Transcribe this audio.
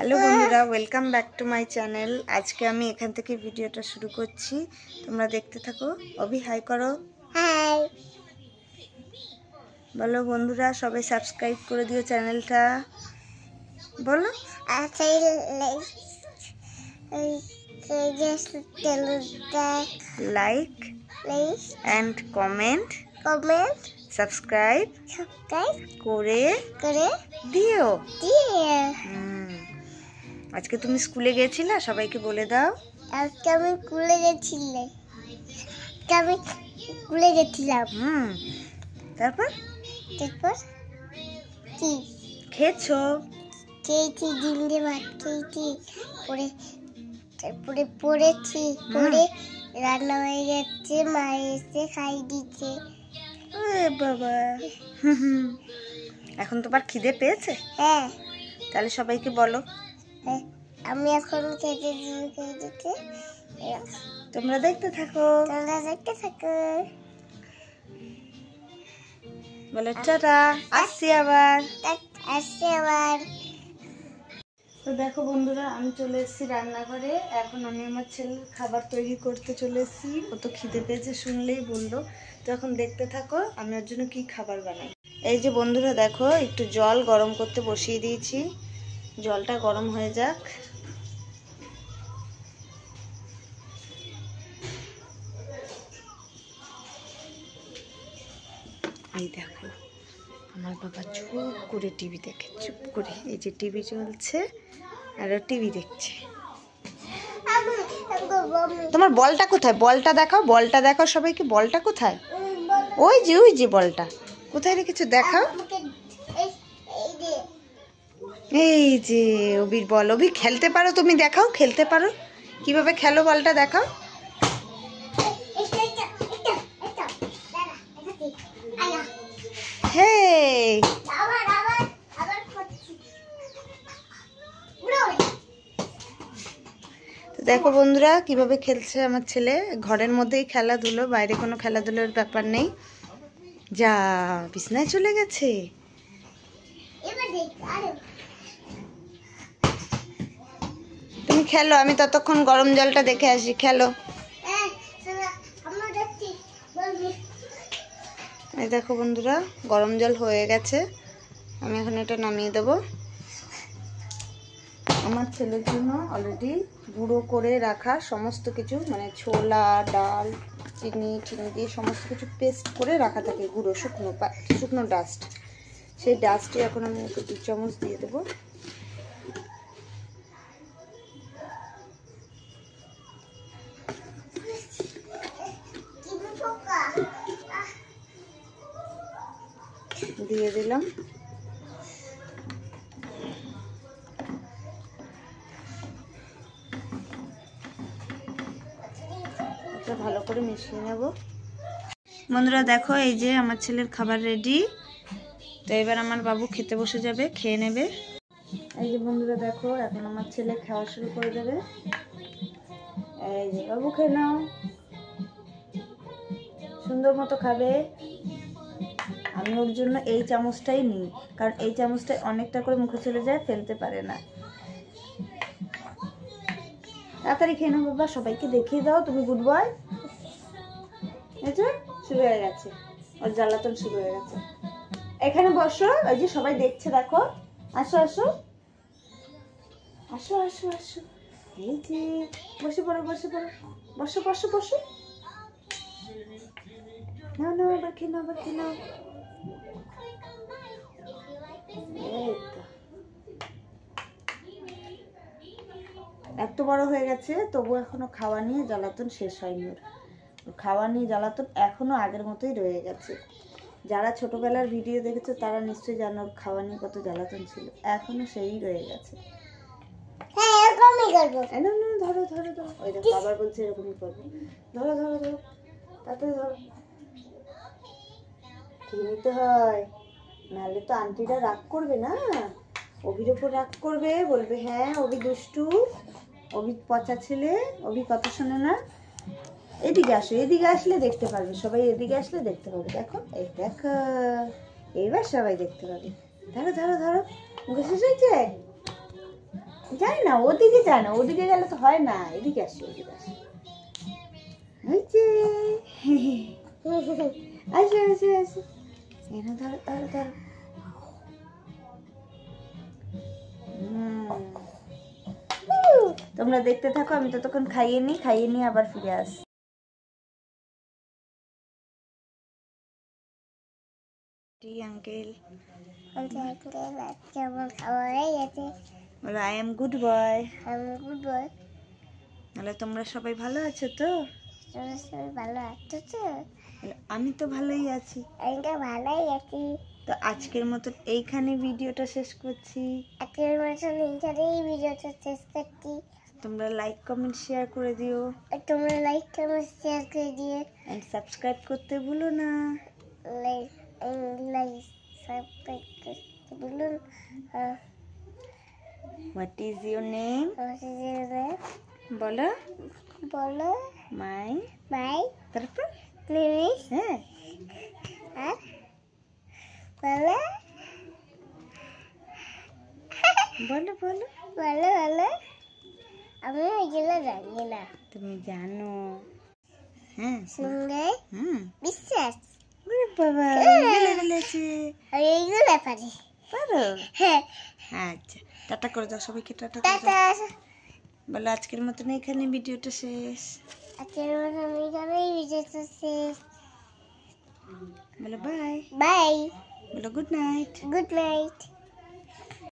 Hello বন্ধুরা, welcome back to my channel. আজকে আমি এখান থেকে ভিডিওটা শুরু করছি, তোমরা দেখতে থাকো। অভি হাই করো। হাই বলো বন্ধুরা, সবাই সাবস্ক্রাইব করে দিও চ্যানেলটা। বলো লাইক অ্যান্ড কমেন্ট সাবস্ক্রাইব করে দিও। আজকে তুমি স্কুলে গেছিলা? সবাইকে বলে দাও। আজকে আমি স্কুলে গেছিলাম। তারপর কি খেয়েছো? খেয়েছি, ডিম দিয়ে ভাত খেয়েছি, তারপরে পড়েছি, পড়ে রান্না হয়ে গেছে, মা এসে খাই দিচ্ছে। বাবা, এখন তোমার খিদে পেয়েছে? হ্যাঁ। তাহলে সবাইকে বলো। আমি এখন খেতে দিতে, তোমরা দেখতে থাকো। বলো টাটা, আসছি আবার। তো দেখো বন্ধুরা, আমি চলে এসেছি রান্নাঘরে। এখন আমি আমার ছেলের খাবার তৈরি করতে চলে এসেছি। ও তো খিদে পেয়েছে শুনলেই বললো। তো এখন দেখতে থাকো আমি ওর জন্য কি খাবার বানাই। এই যে বন্ধুরা দেখো, একটু জল গরম করতে বসিয়ে দিয়েছি। জলটা গরম হয়ে যাক। এই দেখো, আমার বাবা চুপ করে টিভি দেখে, চুপ করে। এই যে টিভি চলছে আর ও টিভি দেখছে। তোমার বলটা কোথায়? বলটা দেখাও, বলটা দেখাও সবাইকে। বলটা কোথায়? ওই যে বলটা কোথায় রেখেছো দেখাও। এই যে অবির বল। অবি খেলতে পারো তুমি? দেখাও, খেলতে পারো কিভাবে খেলো, বলটা দেখাও। হেই, দেখো বন্ধুরা কিভাবে খেলছে আমার ছেলে। ঘরের মধ্যেই খেলাধুলো, বাইরে কোনো খেলাধুলোর ব্যাপার নেই। যা, বিছনায় চলে গেছে। তুমি খেলো, আমি ততক্ষণ গরম জলটা দেখে আসি। খেলো। এই দেখো বন্ধুরা, গরম জল হয়ে গেছে। আমি এখন এটা নামিয়ে দেবো। আমার ছেলের জন্য অলরেডি গুঁড়ো করে রাখা সমস্ত কিছু, মানে ছোলা, ডাল, চিনি দিয়ে সমস্ত কিছু পেস্ট করে রাখা থাকে, গুঁড়ো শুকনো ডাস্ট। সেই ডাস্টে এখন আমি একটু 2 চামচ দিয়ে দেবো। দিয়ে দিলাম। ভালো করে মিশিয়ে নেব। বন্ধুরা দেখো, এই যে আমার ছেলের খাবার রেডি। তো এবার আমার বাবু খেতে বসে যাবে, খেয়ে নেবে। এই যে বন্ধুরা দেখো, এখন আমার ছেলে খাওয়া শুরু করে দেবে। এই যে বাবু, খেয়ে নাও, সুন্দর মতো খাবে। আমি ওর জন্য এই চামচটাই নিই, কারণ এই চামচটাই অনেকটা করে মুখে চলে যায়, ফেলতে পারে না। তাড়াতাড়ি খেয়ে নাও বাবা, সবাইকে দেখিয়ে দাও তুমি গুড বয়। এই যে শুরু হয়ে গেছে, ওর জ্বালাতন শুরু হয়ে গেছে। এখানে বসো, ওই যে সবাই দেখছে, দেখো। আসো আসো আসো আসো আসো। এই যে বসে পড়ো, বসে পড়ো, বসো বসো বসো। নাও নাও, আবার খেয়ে নাও, আবার খেয়ে নাও। এত বড় হয়ে গেছে, তবু এখনো খাওয়া নিয়ে জ্বালাতন শেষ হয়নি ওর। খাওয়া নিয়ে জ্বালাতন এখনো আগের মতোই রয়ে গেছে। যারা ছোটবেলার ভিডিও দেখেছো তারা নিশ্চয়ই জানো ওর খাওয়া নিয়ে কত জ্বালাতন ছিল, এখনো সেই রয়ে গেছে। ধরো ধরো ধরো, ওই দেখো আবার বলছে এরকমই করবো। ধরো ধরো ধরো, তাড়াতাড়ি ধরো। খেয়ে নিতে হয়, নাহলে তো আন্টিরা রাগ করবে না, অভির ওপর রাগ করবে, বলবে হ্যাঁ অভি দুষ্টু, অভি পচা ছেলে, অভি কথা শোনে না। এদিকে আসো, এদিকে আসলে দেখতে পারবে সবাই, এদিকে আসলে দেখতে পাবে। দেখো, এই দেখো, এইবার সবাই দেখতে পাবে। ধরো ধরো ধরো, মুখে শেষ হয়েছে, যাই না, ওদিকে যায় না, ওদিকে গেলে তো হয় না, এদিকে আসি, ওদিকে আসি। আসো আসো আসো, এনে ধরো ধরো ধরো। তোমরা দেখতে থাকো, আমি ততক্ষণ খাইয়ে নিই আবার ফিরে আসি। আঙ্কেল বলো আই এম গুড বয়। তাহলে তোমরা সবাই ভালো আছো তো? ভালো আছো তো? বলো, আমি তো ভালোই আছি। আমি তো ভালোই আছি। তো আজকের মতো এইখানে ভিডিওটা শেষ করছি। আজকের মতন এইখানেই ভিডিওটা শেষ করছি। তোমরা লাইক কমেন্ট শেয়ার করে দিও, তোমরা লাইক কমেন্ট শেয়ার করে দিও, এন্ড সাবস্ক্রাইব করতে ভুলো না। লাইক সাবস্ক্রাইব করতে বলুন। What is your name? বলো বলো মাই। বাই তারপর প্লিজ। হ্যাঁ আর বলো বলো বলো বলো বলো। আমি এগুলো জানি না। তুমি জানো? হ্যাঁ শুনলে বিশ্বাস। ওরে বাবা, গেলে গেলেছে। আমি এইগুলো পারি। পারো? হ্যাঁ। আচ্ছা, টাটা করে দাও সবাইকে, টাটা করে টাটা। দাও। বলো আজকের মতন এখানে ভিডিওটা শেষ। আজকের মতন এইখানেই ভিডিওটা শেষ। বলো বাই। বাই। বলো গুড নাইট। Good night.